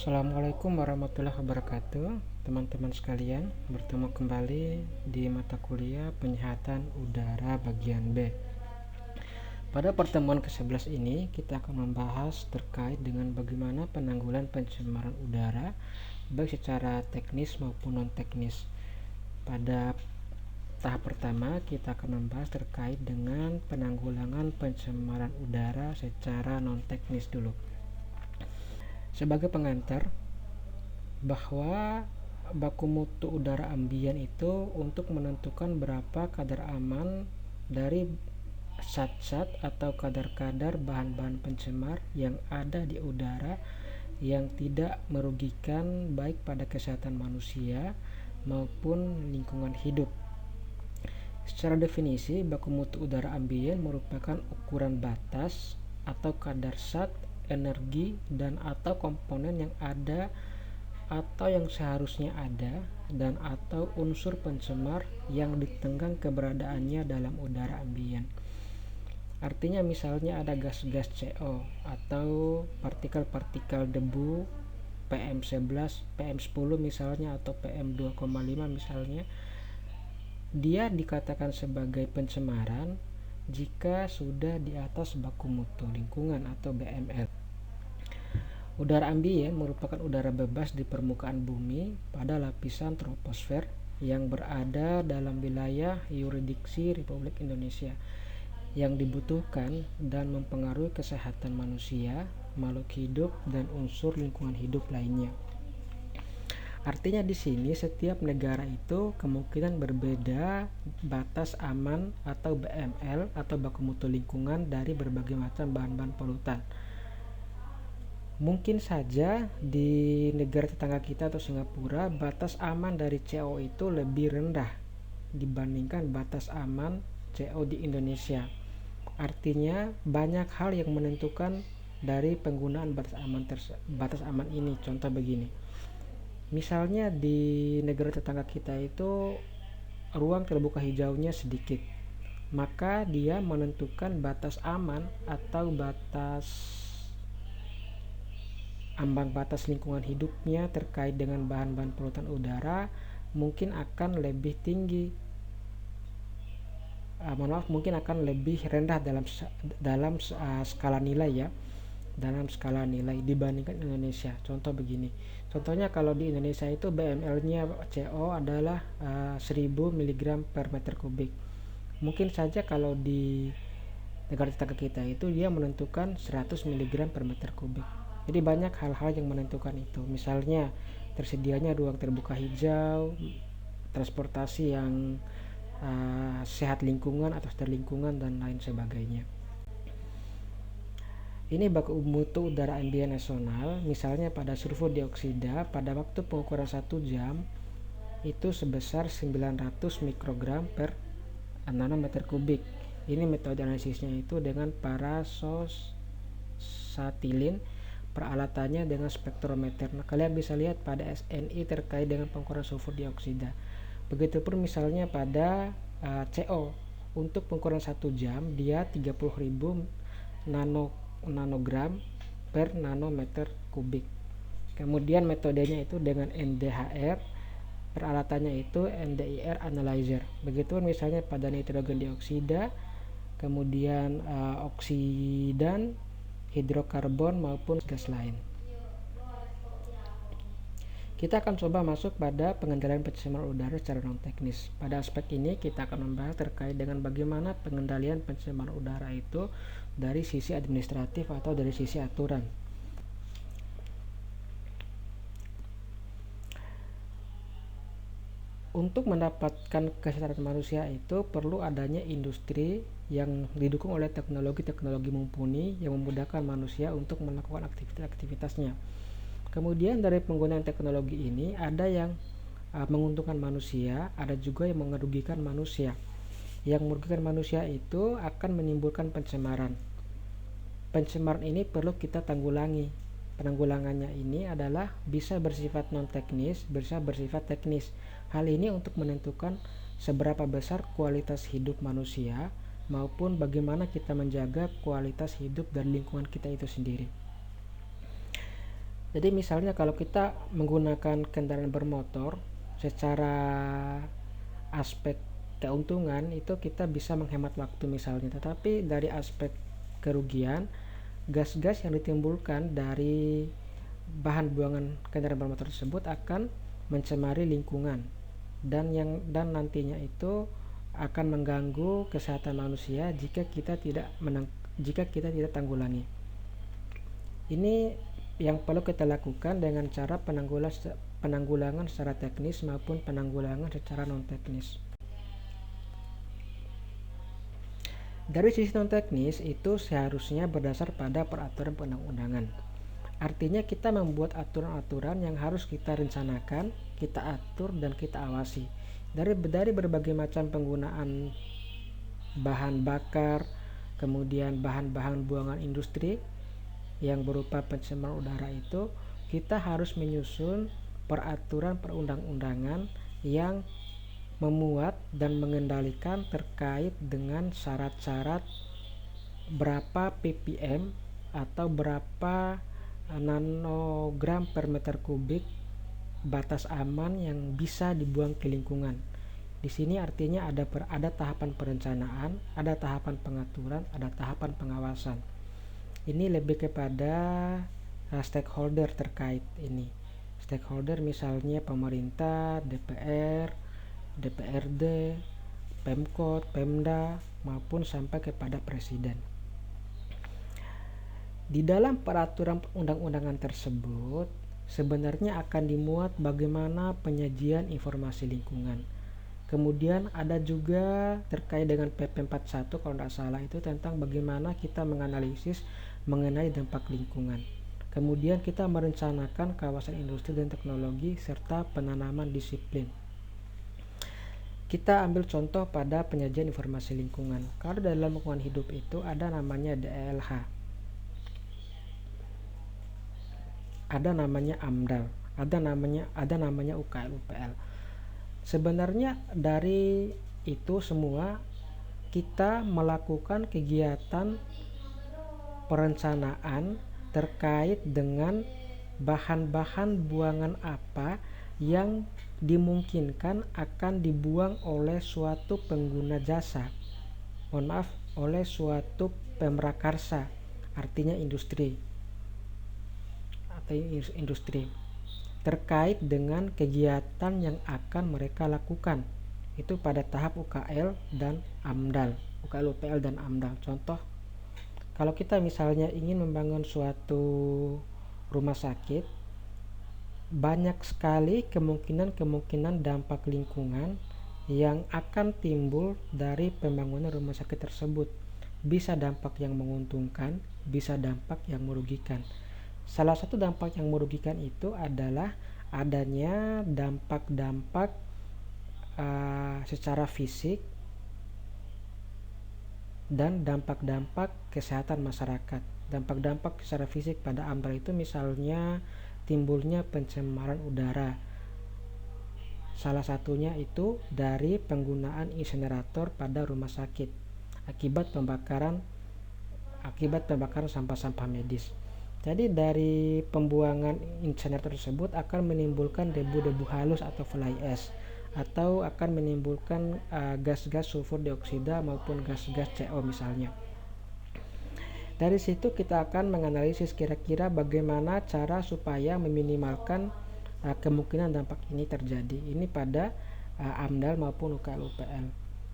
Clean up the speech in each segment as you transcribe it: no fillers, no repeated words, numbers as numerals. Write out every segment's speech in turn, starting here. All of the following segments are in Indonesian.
Assalamualaikum warahmatullahi wabarakatuh. Teman-teman sekalian, bertemu kembali di mata kuliah penyehatan udara bagian B. Pada pertemuan ke-11 ini, kita akan membahas terkait dengan bagaimana penanggulangan pencemaran udara baik secara teknis maupun non-teknis. Pada tahap pertama, kita akan membahas terkait dengan penanggulangan pencemaran udara secara non-teknis dulu. Sebagai pengantar, bahwa baku mutu udara ambien itu untuk menentukan berapa kadar aman dari zat-zat atau kadar-kadar bahan-bahan pencemar yang ada di udara yang tidak merugikan baik pada kesehatan manusia maupun lingkungan hidup. Secara definisi, baku mutu udara ambien merupakan ukuran batas atau kadar zat, energi, dan atau komponen yang ada atau yang seharusnya ada dan atau unsur pencemar yang ditenggang keberadaannya dalam udara ambien. Artinya misalnya ada gas-gas CO atau partikel-partikel debu PM11, PM10 misalnya atau PM2,5 misalnya, dia dikatakan sebagai pencemaran jika sudah di atas baku mutu lingkungan atau BML. Udara ambien merupakan udara bebas di permukaan bumi pada lapisan troposfer yang berada dalam wilayah yurisdiksi Republik Indonesia, yang dibutuhkan dan mempengaruhi kesehatan manusia, makhluk hidup, dan unsur lingkungan hidup lainnya. Artinya di sini setiap negara itu kemungkinan berbeda batas aman atau BML atau baku mutu lingkungan dari berbagai macam bahan-bahan polutan. Mungkin saja di negara tetangga kita atau Singapura, batas aman dari CO itu lebih rendah dibandingkan batas aman CO di Indonesia. Artinya banyak hal yang menentukan dari penggunaan batas aman ini. Contoh begini, misalnya di negara tetangga kita itu ruang terbuka hijaunya sedikit, maka dia menentukan batas aman atau ambang batas lingkungan hidupnya terkait dengan bahan-bahan polutan udara mungkin akan lebih tinggi, mungkin akan lebih rendah dalam skala nilai dibandingkan Indonesia. Contoh begini, contohnya kalau di Indonesia itu BML-nya CO adalah 1000 mg per meter kubik. Mungkin saja kalau di negara tetangga kita itu dia menentukan 100 mg per meter kubik. Jadi banyak hal-hal yang menentukan itu. Misalnya tersedianya ruang terbuka hijau, transportasi yang sehat lingkungan atau sadar lingkungan, dan lain sebagainya. Ini baku mutu udara ambien nasional. Misalnya pada sulfur dioksida pada waktu pengukuran 1 jam itu sebesar 900 mikrogram per nanometer kubik. Ini metode analisisnya itu dengan parasosatilin, peralatannya dengan spektrometer. Nah, kalian bisa lihat pada SNI terkait dengan pengukuran sulfur dioksida. Begitupun misalnya pada CO, untuk pengukuran 1 jam dia 30.000 nanogram per nanometer kubik. Kemudian metodenya itu dengan NDHR, peralatannya itu NDIR analyzer. Begitupun misalnya pada nitrogen dioksida, kemudian oksidan, hidrokarbon maupun gas lain. Kita akan coba masuk pada pengendalian pencemaran udara secara non-teknis. Pada aspek ini kita akan membahas terkait dengan bagaimana pengendalian pencemaran udara itu dari sisi administratif atau dari sisi aturan. Untuk mendapatkan kesehatan manusia itu perlu adanya industri yang didukung oleh teknologi-teknologi mumpuni yang memudahkan manusia untuk melakukan aktivitas-aktivitasnya. Kemudian dari penggunaan teknologi ini ada yang menguntungkan manusia, ada juga yang merugikan manusia. Yang merugikan manusia itu akan menimbulkan pencemaran. Pencemaran ini perlu kita tanggulangi. Penanggulangannya ini adalah bisa bersifat non-teknis, bisa bersifat teknis. Hal ini untuk menentukan seberapa besar kualitas hidup manusia maupun bagaimana kita menjaga kualitas hidup dan lingkungan kita itu sendiri. Jadi misalnya kalau kita menggunakan kendaraan bermotor, secara aspek keuntungan itu kita bisa menghemat waktu misalnya, tetapi dari aspek kerugian, gas-gas yang ditimbulkan dari bahan buangan kendaraan bermotor tersebut akan mencemari lingkungan, dan nantinya itu akan mengganggu kesehatan manusia jika kita tidak tanggulangi. Ini yang perlu kita lakukan dengan cara penanggulangan secara teknis maupun penanggulangan secara non teknis. Dari sisi non teknis itu seharusnya berdasar pada peraturan perundang-undangan. Artinya kita membuat aturan-aturan yang harus kita rencanakan, kita atur dan kita awasi. Dari berbagai macam penggunaan bahan bakar, kemudian bahan-bahan buangan industri yang berupa pencemaran udara itu, kita harus menyusun peraturan perundang-undangan yang memuat dan mengendalikan terkait dengan syarat-syarat berapa ppm atau berapa nanogram per meter kubik batas aman yang bisa dibuang ke lingkungan. Di sini artinya ada tahapan perencanaan, ada tahapan pengaturan, ada tahapan pengawasan. Ini lebih kepada stakeholder terkait ini. Stakeholder misalnya pemerintah, DPR, DPRD, Pemkot, Pemda, maupun sampai kepada presiden. Di dalam peraturan undang-undangan tersebut sebenarnya akan dimuat bagaimana penyajian informasi lingkungan. Kemudian ada juga terkait dengan PP 41 kalau tidak salah, itu tentang bagaimana kita menganalisis mengenai dampak lingkungan. Kemudian kita merencanakan kawasan industri dan teknologi serta penanaman disiplin. Kita ambil contoh pada penyajian informasi lingkungan. Kalau dalam lingkungan hidup itu ada namanya DLH, ada namanya AMDAL, ada namanya UKL UPL. Sebenarnya dari itu semua kita melakukan kegiatan perencanaan terkait dengan bahan-bahan buangan apa yang dimungkinkan akan dibuang oleh suatu pengguna jasa, oleh suatu pemrakarsa, artinya industri terkait dengan kegiatan yang akan mereka lakukan itu pada tahap UKL dan AMDAL, UKL UPL dan AMDAL. Contoh, kalau kita misalnya ingin membangun suatu rumah sakit, banyak sekali kemungkinan dampak lingkungan yang akan timbul dari pembangunan rumah sakit tersebut. Bisa dampak yang menguntungkan, bisa dampak yang merugikan. Salah satu dampak yang merugikan itu adalah adanya dampak-dampak secara fisik dan dampak-dampak kesehatan masyarakat. Dampak-dampak secara fisik pada AMDAL itu misalnya timbulnya pencemaran udara. Salah satunya itu dari penggunaan insinerator pada rumah sakit akibat pembakaran sampah-sampah medis. Jadi dari pembuangan insinerator tersebut akan menimbulkan debu-debu halus atau fly ash, atau akan menimbulkan gas-gas sulfur dioksida maupun gas-gas CO misalnya. Dari situ kita akan menganalisis kira-kira bagaimana cara supaya meminimalkan kemungkinan dampak ini terjadi. Ini pada AMDAL maupun UKL UPL.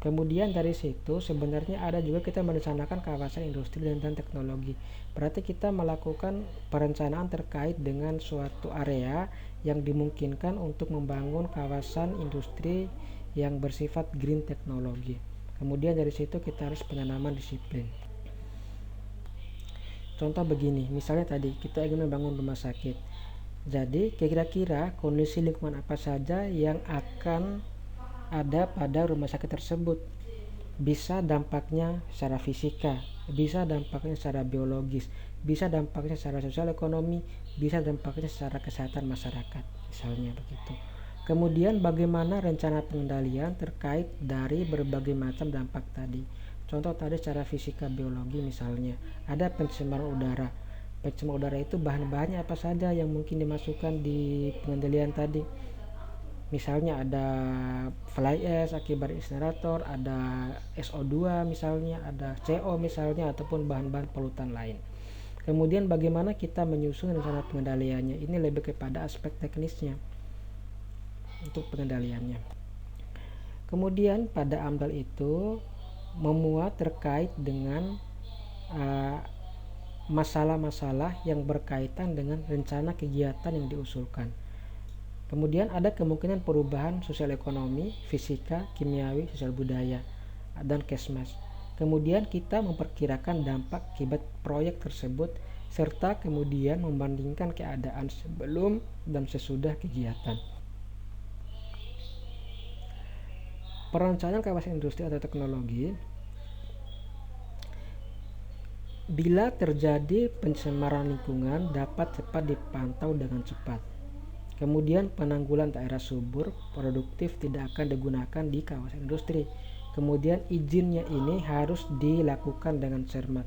Kemudian dari situ sebenarnya ada juga kita merencanakan kawasan industri dan teknologi. Berarti kita melakukan perencanaan terkait dengan suatu area yang dimungkinkan untuk membangun kawasan industri yang bersifat green teknologi. Kemudian dari situ kita harus penanaman disiplin. Contoh begini, misalnya tadi kita ingin membangun rumah sakit. Jadi kira-kira kondisi lingkungan apa saja yang akan ada pada rumah sakit tersebut. Bisa dampaknya secara fisika, bisa dampaknya secara biologis, bisa dampaknya secara sosial ekonomi, bisa dampaknya secara kesehatan masyarakat, misalnya begitu. Kemudian bagaimana rencana pengendalian terkait dari berbagai macam dampak tadi. Contoh tadi secara fisika biologi misalnya, ada pencemaran udara. pencemar udara itu bahan-bahannya apa saja yang mungkin dimasukkan di pengendalian tadi. Misalnya ada fly ash akibat insinerator, ada SO2 misalnya, ada CO misalnya, ataupun bahan-bahan polutan lain. Kemudian bagaimana kita menyusun rencana pengendaliannya, ini lebih kepada aspek teknisnya untuk pengendaliannya. Kemudian pada AMDAL itu memuat terkait dengan masalah-masalah yang berkaitan dengan rencana kegiatan yang diusulkan. Kemudian ada kemungkinan perubahan sosial ekonomi, fisika, kimiawi, sosial budaya, dan kesmas. Kemudian kita memperkirakan dampak akibat proyek tersebut serta kemudian membandingkan keadaan sebelum dan sesudah kegiatan. Perencanaan kawasan industri atau teknologi. Bila terjadi pencemaran lingkungan dapat cepat dipantau dengan cepat. Kemudian penanggulan daerah subur produktif tidak akan digunakan di kawasan industri. Kemudian izinnya ini harus dilakukan dengan cermat.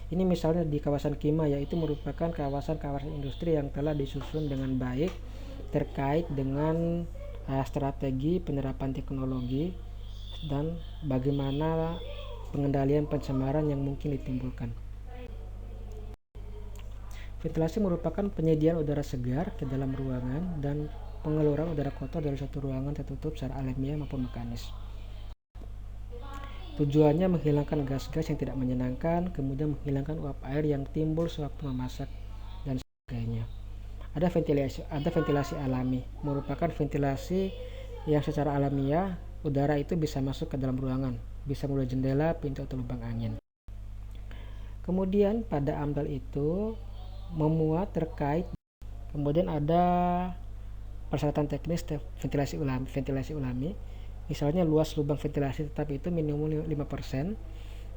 Ini misalnya di kawasan Kima, yaitu merupakan kawasan-kawasan industri yang telah disusun dengan baik terkait dengan strategi penerapan teknologi dan bagaimana pengendalian pencemaran yang mungkin ditimbulkan. Ventilasi merupakan penyediaan udara segar ke dalam ruangan dan pengeluaran udara kotor dari suatu ruangan tertutup secara alamiah maupun mekanis. Tujuannya menghilangkan gas-gas yang tidak menyenangkan, kemudian menghilangkan uap air yang timbul sewaktu memasak, dan sebagainya. Ada ventilasi alami, merupakan ventilasi yang secara alamiah udara itu bisa masuk ke dalam ruangan, bisa melalui jendela, pintu, atau lubang angin. Kemudian pada AMDAL itu memuat terkait, kemudian ada persyaratan teknis ventilasi ulami, misalnya luas lubang ventilasi tetap itu minimum 5%,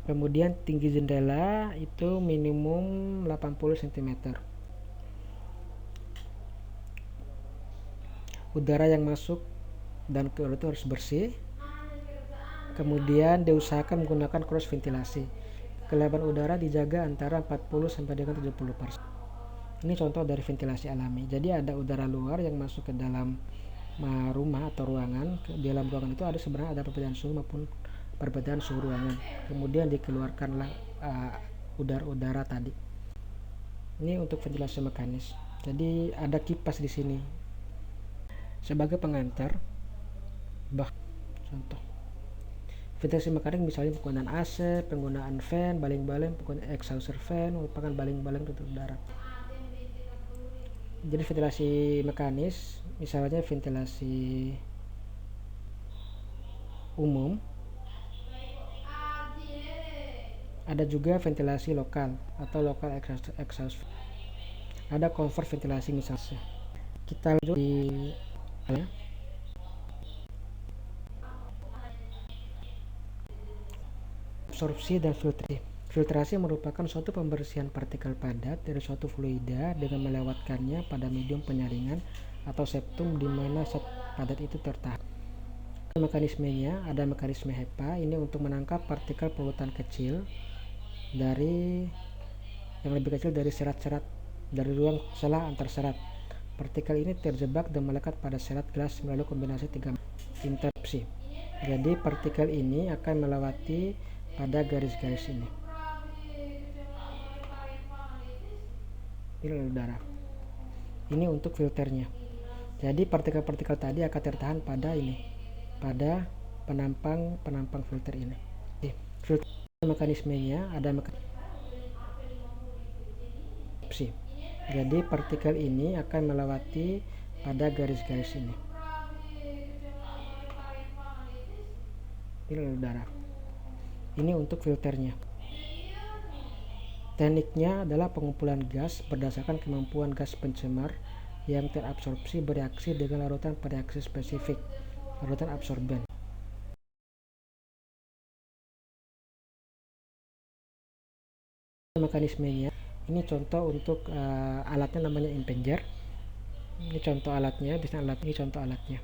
kemudian tinggi jendela itu minimum 80 cm, udara yang masuk dan keluar itu harus bersih, kemudian diusahakan menggunakan cross ventilasi, kelembaban udara dijaga antara 40 sampai dengan 70%. Ini contoh dari ventilasi alami. Jadi ada udara luar yang masuk ke dalam rumah atau ruangan. Di dalam ruangan itu sebenarnya ada perbedaan suhu maupun perbedaan suhu ruangan. Kemudian dikeluarkanlah udara tadi. Ini untuk ventilasi mekanis. Jadi ada kipas di sini. Sebagai pengantar, contoh ventilasi mekanik misalnya penggunaan AC, penggunaan fan, baling-baling, penggunaan exhauster fan, merupakan baling-baling tutup udara. Jadi ventilasi mekanis misalnya ventilasi umum, ada juga ventilasi lokal atau local exhaust. Ada convert ventilasi misalnya. Kita lanjut di absorpsi dan filtrasi. Filtrasi merupakan suatu pembersihan partikel padat dari suatu fluida dengan melewatkannya pada medium penyaringan atau septum di mana zat padat itu tertahan. Mekanismenya ada mekanisme HEPA, ini untuk menangkap partikel polutan kecil dari yang lebih kecil dari serat-serat dari ruang celah antar serat. Partikel ini terjebak dan melekat pada serat gelas melalui kombinasi 3 interrupsi. Jadi partikel ini akan melewati pada garis-garis ini. Udara. Ini untuk filternya. Jadi partikel-partikel tadi akan tertahan pada pada penampang filter ini. Filter mekanismenya ada mekanisme. Jadi partikel ini akan melewati pada garis-garis ini. Udara. Ini untuk filternya. Tekniknya adalah pengumpulan gas berdasarkan kemampuan gas pencemar yang terabsorpsi bereaksi dengan larutan pada reaksi spesifik, larutan absorben. Mekanismenya, ini contoh untuk alatnya namanya impenger. Ini contoh alatnya, ini contoh alatnya.